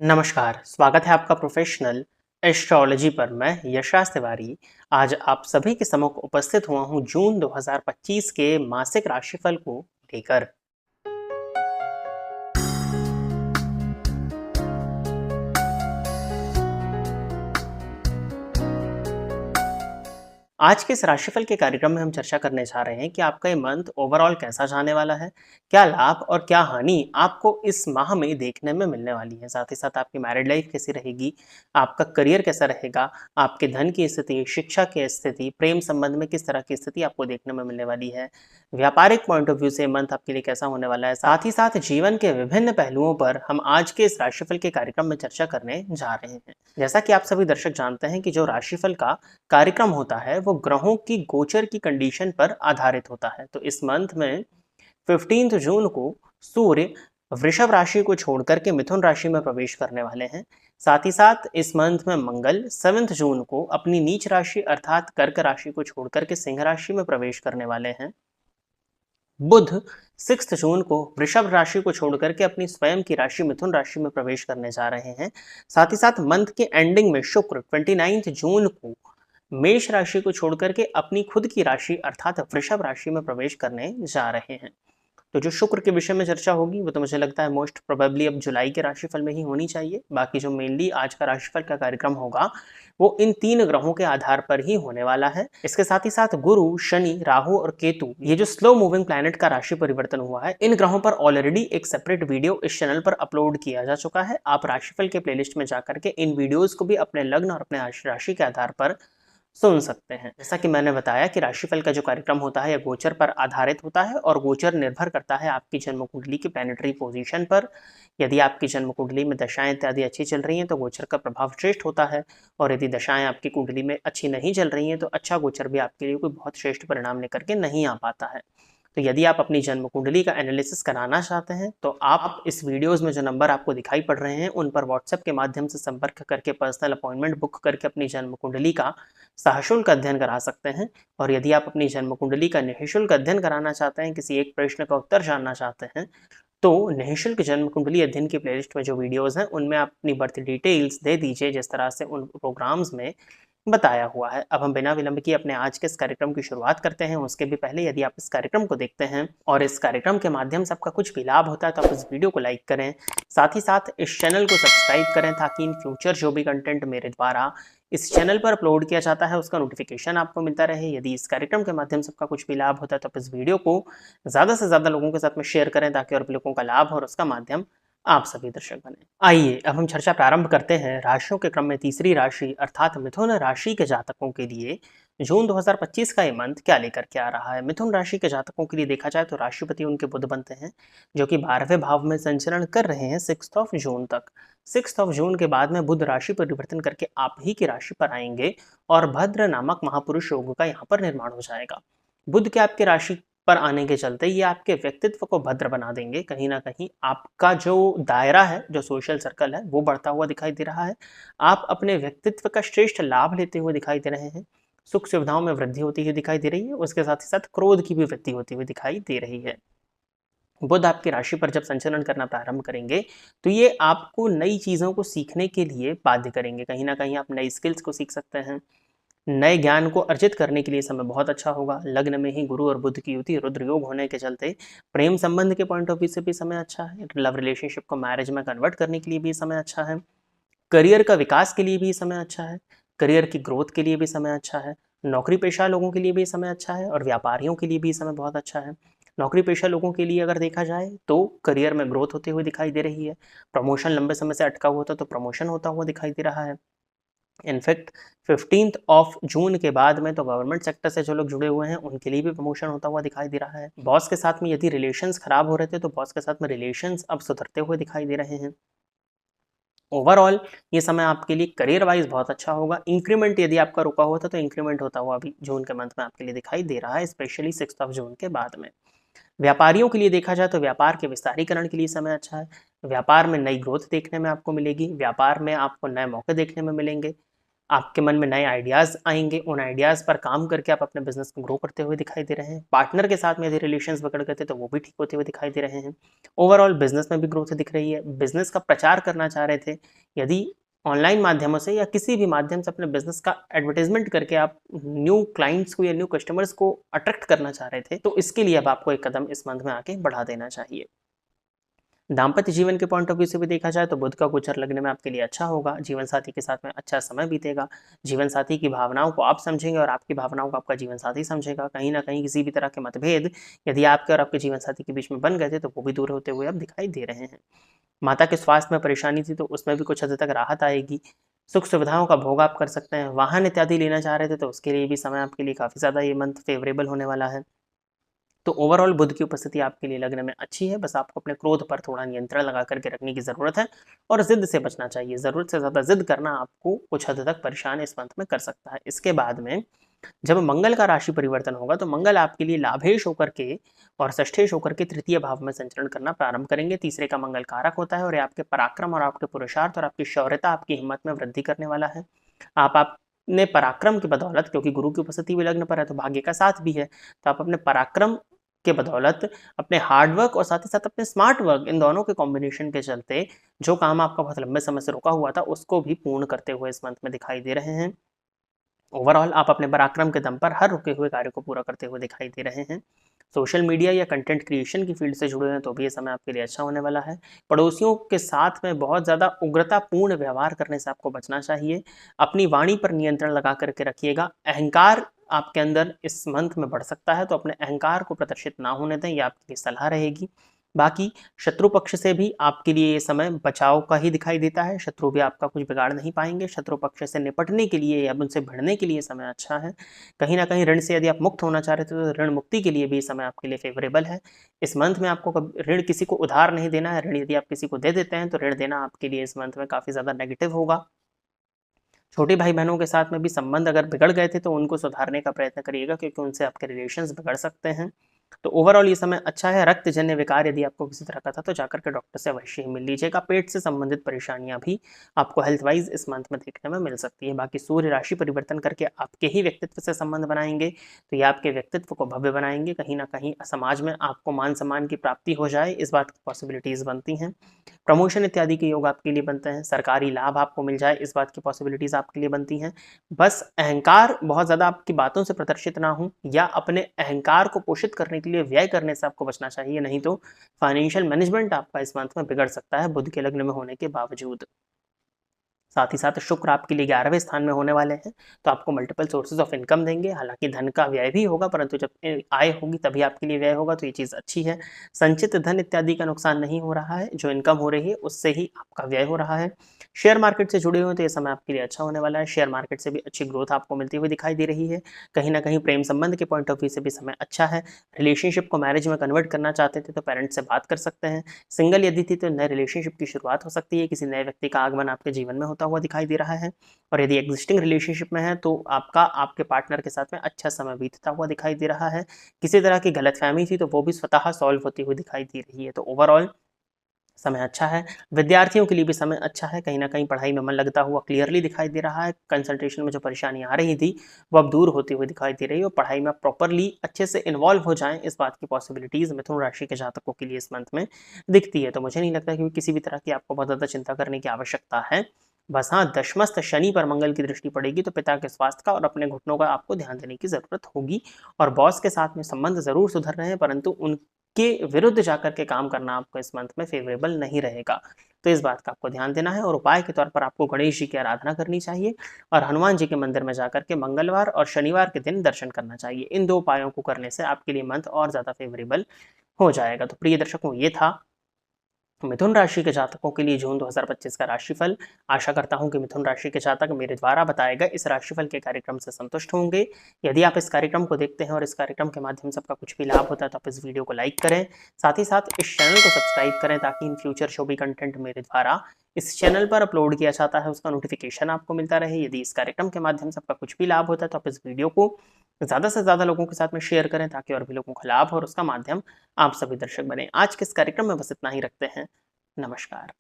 नमस्कार, स्वागत है आपका प्रोफेशनल एस्ट्रोलॉजी पर। मैं यशराज तिवारी आज आप सभी के सम्मुख उपस्थित हुआ हूँ जून 2025 के मासिक राशिफल को लेकर। आज के इस राशिफल के कार्यक्रम में हम चर्चा करने जा रहे हैं कि आपका ये मंथ ओवरऑल कैसा जाने वाला है, क्या लाभ और क्या हानि आपको इस माह में देखने में मिलने वाली है। साथ ही साथ आपकी मैरिड लाइफ कैसी रहेगी, आपका करियर कैसा रहेगा, आपके धन की स्थिति, शिक्षा की स्थिति, प्रेम संबंध में किस तरह की स्थिति आपको देखने में मिलने वाली है, व्यापारिक पॉइंट ऑफ व्यू से मंथ आपके लिए कैसा होने वाला है। साथ ही साथ जीवन के विभिन्न पहलुओं पर हम आज के इस राशिफल के कार्यक्रम में चर्चा करने जा रहे हैं। जैसा कि आप सभी दर्शक जानते हैं कि जो राशिफल का कार्यक्रम होता है वो ग्रहों की गोचर की कंडीशन पर आधारित होता है। तो इस मंथ में 15 जून को सूर्य वृषभ राशि को छोड़ करके मिथुन राशि में प्रवेश करने वाले हैं। साथ ही साथ इस मंथ में मंगल 7 जून को अपनी नीच राशि अर्थात कर्क राशि को छोड़ करके सिंह राशि में प्रवेश करने वाले हैं। बुध 6 जून को वृषभ राशि को छोड़ करके अपनी स्वयं की राशि मिथुन राशि में प्रवेश करने जा रहे हैं। साथ ही साथ मंथ के एंडिंग में शुक्र 29 जून को मेष राशि को छोड़ करके अपनी खुद की राशि अर्थात वृषभ राशि में प्रवेश करने जा रहे हैं। तो जो शुक्र के विषय में चर्चा होगी वो तो मुझे लगता है मोस्ट प्रोबेबली अब जुलाई के राशिफल में ही होनी चाहिए। बाकी जो मेनली आज का राशिफल का कार्यक्रम होगा वो इन 3 ग्रहों के आधार पर ही होने वाला है। इसके साथ ही साथ गुरु, शनि, राहु और केतु, ये जो स्लो मूविंग प्लैनेट का राशि परिवर्तन हुआ है, इन ग्रहों पर ऑलरेडी एक सेपरेट वीडियो इस चैनल पर अपलोड किया जा चुका है। आप राशिफल के प्लेलिस्ट में जाकर के इन वीडियोस को भी अपने लग्न और अपने राशि के आधार पर सुन सकते हैं। जैसा कि मैंने बताया कि राशिफल का जो कार्यक्रम होता है यह गोचर पर आधारित होता है और गोचर निर्भर करता है आपकी जन्म कुंडली की प्लैनेटरी पोजीशन पर। यदि आपकी जन्म कुंडली में दशाएं इत्यादि अच्छी चल रही हैं तो गोचर का प्रभाव श्रेष्ठ होता है, और यदि दशाएं आपकी कुंडली में अच्छी नहीं चल रही हैं तो अच्छा गोचर भी आपके लिए कोई बहुत श्रेष्ठ परिणाम लेकर के नहीं आ पाता है। तो यदि आप अपनी जन्म कुंडली का एनालिसिस कराना चाहते हैं तो आप इस वीडियोस में जो नंबर आपको दिखाई पड़ रहे हैं उन पर व्हाट्सएप के माध्यम से संपर्क करके पर्सनल अपॉइंटमेंट बुक करके अपनी जन्म कुंडली का सशुल्क अध्ययन करा सकते हैं। और यदि आप अपनी जन्म कुंडली का निःशुल्क अध्ययन कराना चाहते हैं, किसी एक प्रश्न का उत्तर जानना चाहते हैं, तो निःशुल्क जन्म कुंडली अध्ययन की प्लेलिस्ट में जो वीडियोस हैं उनमें आप अपनी बर्थ डिटेल्स दे दीजिए जिस तरह से उन प्रोग्राम्स में बताया हुआ है। अब हम बिना विलंब किए अपने आज के इस कार्यक्रम की शुरुआत करते हैं। उसके भी पहले यदि आप इस कार्यक्रम को देखते हैं और इस कार्यक्रम के माध्यम से आपका कुछ भी लाभ होता है तो आप इस वीडियो को लाइक करें, साथ ही साथ इस चैनल को सब्सक्राइब करें ताकि इन फ्यूचर जो भी कंटेंट मेरे द्वारा इस चैनल पर अपलोड किया जाता है उसका नोटिफिकेशन आपको मिलता रहे। यदि इस कार्यक्रम के माध्यम से आपका कुछ भी लाभ होता है तो आप इस वीडियो को ज़्यादा से ज़्यादा लोगों के साथ में शेयर करें ताकि और भी लोगों का लाभ और उसका माध्यम आप सभी दर्शक बने। आइए अब हम चर्चा प्रारंभ करते हैं राशियों के क्रम में तीसरी राशि अर्थात मिथुन राशि के जातकों के लिए जून 2025 का ये मंथ क्या लेकर के आ रहा है। मिथुन राशि के जातकों के लिए देखा जाए तो राशिपति उनके बुध बनते हैं जो कि 12वें भाव में संचरण कर रहे हैं 6 जून तक। 6 जून के बाद में बुध राशि परिवर्तन करके आप ही की राशि पर आएंगे और भद्र नामक महापुरुष योग का यहाँ पर निर्माण हो जाएगा। बुध के आपके राशि पर आने के चलते ये आपके व्यक्तित्व को भद्र बना देंगे। कहीं ना कहीं आपका जो दायरा है, जो सोशल सर्कल है, वो बढ़ता हुआ दिखाई दे रहा है। आप अपने व्यक्तित्व का श्रेष्ठ लाभ लेते हुए दिखाई दे रहे हैं। सुख सुविधाओं में वृद्धि होती हुई दिखाई दे रही है। उसके साथ ही साथ क्रोध की भी वृद्धि होती हुई दिखाई दे रही है। बुध आपकी राशि पर जब संचलन करना प्रारंभ करेंगे तो ये आपको नई चीजों को सीखने के लिए बाध्य करेंगे। कहीं ना कहीं आप नई स्किल्स को सीख सकते हैं। नए ज्ञान को अर्जित करने के लिए समय बहुत अच्छा होगा। लग्न में ही गुरु और बुध की युति रुद्र योग होने के चलते प्रेम संबंध के पॉइंट ऑफ व्यू से भी समय अच्छा है। लव रिलेशनशिप को मैरिज में कन्वर्ट करने के लिए भी समय अच्छा है। करियर का विकास के लिए भी समय अच्छा है। करियर की ग्रोथ के लिए भी समय अच्छा है। नौकरी पेशा लोगों के लिए भी समय अच्छा है और व्यापारियों के लिए भी समय बहुत अच्छा है। नौकरी पेशा लोगों के लिए अगर देखा जाए तो करियर में ग्रोथ होते हुए दिखाई दे रही है। प्रमोशन लंबे समय से अटका हुआ था तो प्रमोशन होता हुआ दिखाई दे रहा है। इनफैक्ट 15 जून के बाद में तो गवर्नमेंट सेक्टर से जो लोग जुड़े हुए हैं उनके लिए भी प्रमोशन होता हुआ दिखाई दे रहा है। बॉस के साथ में यदि रिलेशंस खराब हो रहे थे तो बॉस के साथ में रिलेशंस अब सुधरते हुए दिखाई दे रहे हैं। ओवरऑल ये समय आपके लिए करियर वाइज बहुत अच्छा होगा। इंक्रीमेंट यदि आपका रुका हुआ था तो इंक्रीमेंट होता हुआ अभी जून के मंथ में आपके लिए दिखाई दे रहा है, स्पेशली 6 जून के बाद में। व्यापारियों के लिए देखा जाए तो व्यापार के विस्तारीकरण के लिए समय अच्छा है। व्यापार में नई ग्रोथ देखने में आपको मिलेगी। व्यापार में आपको नए मौके देखने में मिलेंगे। आपके मन में नए आइडियाज़ आएँगे, उन आइडियाज़ पर काम करके आप अपने बिज़नेस को ग्रो करते हुए दिखाई दे रहे हैं। पार्टनर के साथ में यदि रिलेशंस बिगड़ गए थे तो वो भी ठीक होते हुए दिखाई दे रहे हैं। ओवरऑल बिज़नेस में भी ग्रोथ दिख रही है। बिज़नेस का प्रचार करना चाह रहे थे, यदि ऑनलाइन माध्यमों से या किसी भी माध्यम से अपने बिज़नेस का एडवर्टाइज़मेंट करके आप न्यू क्लाइंट्स को या न्यू कस्टमर्स को अट्रैक्ट करना चाह रहे थे, तो इसके लिए अब आपको एक कदम इस मंथ में आगे बढ़ा देना चाहिए। दाम्पत्य जीवन के पॉइंट ऑफ व्यू से भी देखा जाए तो बुध का गोचर लगने में आपके लिए अच्छा होगा। जीवन साथी के साथ में अच्छा समय बीतेगा। जीवन साथी की भावनाओं को आप समझेंगे और आपकी भावनाओं को आपका जीवन साथी समझेगा। कहीं न कहीं किसी भी तरह के मतभेद यदि आपके और आपके जीवन साथी के बीच में बन गए थे, तो वो भी दूर होते हुए अब दिखाई दे रहे हैं। माता के स्वास्थ्य में परेशानी थी, तो उसमें भी कुछ हद तक राहत आएगी। सुख सुविधाओं का भोग आप कर सकते हैं। वाहन इत्यादि लेना चाह रहे थे, तो उसके लिए भी समय आपके लिए काफ़ी ज़्यादा ये मंथ फेवरेबल होने वाला है। तो ओवरऑल बुध की उपस्थिति आपके लिए लग्न में अच्छी है, बस आपको अपने क्रोध पर थोड़ा नियंत्रण लगा करके रखने की ज़रूरत है और ज़िद से बचना चाहिए। ज़रूरत से ज़्यादा ज़िद करना आपको कुछ हद तक परेशान इस मंथ में कर सकता है। इसके बाद में जब मंगल का राशि परिवर्तन होगा, तो मंगल आपके लिए लाभेश होकर के और षष्ठेश होकर के तृतीय भाव में संचरण करना प्रारंभ करेंगे। तीसरे का मंगल कारक होता है और ये आपके पराक्रम और आपके पुरुषार्थ और आपकी शौर्यता, आपकी हिम्मत में वृद्धि करने वाला है। आप अपने पराक्रम की बदौलत, क्योंकि गुरु की उपस्थिति भी लग्न पर है तो भाग्य का साथ भी है, तो आप अपने पराक्रम के बदौलत, अपने हार्ड वर्क और साथ ही साथ अपने स्मार्ट वर्क, इन दोनों के कॉम्बिनेशन के चलते जो काम आपका बहुत लंबे समय से रुका हुआ था, उसको भी पूर्ण करते हुए इस मंथ में दिखाई दे रहे हैं। ओवरऑल आप अपने पराक्रम के दम पर हर रुके हुए कार्य को पूरा करते हुए दिखाई दे रहे हैं। सोशल मीडिया या कंटेंट क्रिएशन की फील्ड से जुड़े हैं तो भी ये समय आपके लिए अच्छा होने वाला है। पड़ोसियों के साथ में बहुत ज़्यादा उग्रतापूर्ण व्यवहार करने से आपको बचना चाहिए। अपनी वाणी पर नियंत्रण लगा करके रखिएगा। अहंकार आपके अंदर इस मंथ में बढ़ सकता है, तो अपने अहंकार को प्रदर्शित ना होने दें, ये आपकी सलाह रहेगी। बाकी शत्रु पक्ष से भी आपके लिए ये समय बचाव का ही दिखाई देता है। शत्रु भी आपका कुछ बिगाड़ नहीं पाएंगे। शत्रु पक्ष से निपटने के लिए या उनसे भिड़ने के लिए समय अच्छा है। कहीं ना कहीं ऋण से यदि आप मुक्त होना चाह रहे थे, तो ऋण मुक्ति के लिए भी समय आपके लिए फेवरेबल है। इस मंथ में आपको ऋण किसी को उधार नहीं देना है। ऋण यदि आप किसी को दे देते हैं, तो ऋण देना आपके लिए इस मंथ में काफ़ी ज़्यादा नेगेटिव होगा। छोटे भाई बहनों के साथ में भी संबंध अगर बिगड़ गए थे, तो उनको सुधारने का प्रयत्न करिएगा, क्योंकि उनसे आपके रिलेशंस बिगड़ सकते हैं। तो ओवरऑल ये समय अच्छा है। रक्तजन्य विकार यदि आपको किसी तरह का था, तो जाकर के डॉक्टर से अवश्य ही मिल लीजिएगा। पेट से संबंधित परेशानियां भी आपको हेल्थ वाइज इस मंथ में देखने में मिल सकती है। बाकी सूर्य राशि परिवर्तन करके आपके ही व्यक्तित्व से संबंध बनाएंगे, तो ये आपके व्यक्तित्व को भव्य बनाएंगे। कहीं ना कहीं समाज में आपको मान सम्मान की प्राप्ति हो जाए, इस बात की पॉसिबिलिटीज बनती हैं। प्रमोशन इत्यादि के योग आपके लिए बनते हैं। सरकारी लाभ आपको मिल जाए, इस बात की पॉसिबिलिटीज आपके लिए बनती हैं। बस अहंकार बहुत ज़्यादा आपकी बातों से प्रदर्शित ना हो, या अपने अहंकार को पोषित करने के लिए व्यय करने से आपको बचना चाहिए, नहीं तो फाइनेंशियल मैनेजमेंट आपका इस मंथ में बिगड़ सकता है, बुध के लग्न में होने के बावजूद। साथ ही साथ शुक्र आपके लिए 11वें स्थान में होने वाले हैं, तो आपको मल्टीपल सोर्सेज ऑफ इनकम देंगे। हालांकि धन का व्यय भी होगा, परंतु जब आय होगी तभी आपके लिए व्यय होगा, तो ये चीज़ अच्छी है। संचित धन इत्यादि का नुकसान नहीं हो रहा है, जो इनकम हो रही है उससे ही आपका व्यय हो रहा है। शेयर मार्केट से जुड़े हुए तो ये समय आपके लिए अच्छा होने वाला है। शेयर मार्केट से भी अच्छी ग्रोथ आपको मिलती हुई दिखाई दे रही है। कहीं ना कहीं प्रेम संबंध के पॉइंट ऑफ व्यू से भी समय अच्छा है। रिलेशनशिप को मैरिज में कन्वर्ट करना चाहते थे, तो पेरेंट्स से बात कर सकते हैं। सिंगल यदि थी, तो नए रिलेशनशिप की शुरुआत हो सकती है। किसी नए व्यक्ति का आगमन आपके जीवन में होता हुआ दिखाई दे रहा है। और यदि एग्जिस्टिंग रिलेशनशिप में है, तो आपका आपके पार्टनर के साथ में अच्छा समय बीतता हुआ दिखाई दे रहा है। किसी तरह की गलतफहमी थी, तो वो भी स्वतः सॉल्व होती हुई दिखाई दे रही है। तो ओवरऑल समय अच्छा है। विद्यार्थियों के लिए भी समय अच्छा है। कहीं न कहीं पढ़ाई में मन लगता हुआ क्लियरली दिखाई दे रहा है। कंसंट्रेशन में जो परेशानी आ रही थी, वो अब दूर होती हुई दिखाई दे रही है और पढ़ाई में प्रॉपरली अच्छे से इन्वॉल्व हो जाएँ, इस बात की पॉसिबिलिटीज़ मिथुन राशि के जातकों के लिए इस मंथ में दिखती है। तो मुझे नहीं लगता कि किसी भी तरह की आपको बहुत ज़्यादा चिंता करने की आवश्यकता है। बस हाँ, दशमस्त शनि पर मंगल की दृष्टि पड़ेगी, तो पिता के स्वास्थ्य का और अपने घुटनों का आपको ध्यान देने की ज़रूरत होगी। और बॉस के साथ में संबंध ज़रूर सुधर रहे हैं, परंतु उनके विरुद्ध जाकर के काम करना आपको इस मंथ में फेवरेबल नहीं रहेगा। तो इस बात का आपको ध्यान देना है और उपाय के तौर पर आपको गणेश जी की आराधना करनी चाहिए और हनुमान जी के मंदिर में जाकर के मंगलवार और शनिवार के दिन दर्शन करना चाहिए। इन 2 उपायों को करने से आपके लिए मंथ और ज़्यादा फेवरेबल हो जाएगा। तो प्रिय दर्शकों, ये था मिथुन राशि के जातकों के लिए जून 2025 का राशिफल। आशा करता हूं कि मिथुन राशि के जातक मेरे द्वारा बताए गए इस राशिफल के कार्यक्रम से संतुष्ट होंगे। यदि आप इस कार्यक्रम को देखते हैं और इस कार्यक्रम के माध्यम से आपका कुछ भी लाभ होता है, तो आप इस वीडियो को लाइक करें। साथ ही साथ इस चैनल को सब्सक्राइब करें, ताकि इन फ्यूचर जो भी कंटेंट मेरे द्वारा इस चैनल पर अपलोड किया जाता है, उसका नोटिफिकेशन आपको मिलता रहे। यदि इस कार्यक्रम के माध्यम से आपका कुछ भी लाभ होता है, तो आप इस वीडियो को ज़्यादा से ज़्यादा लोगों के साथ में शेयर करें, ताकि और भी लोगों को लाभ हो और उसका माध्यम आप सभी दर्शक बने। आज के इस कार्यक्रम में बस इतना ही रखते हैं। नमस्कार।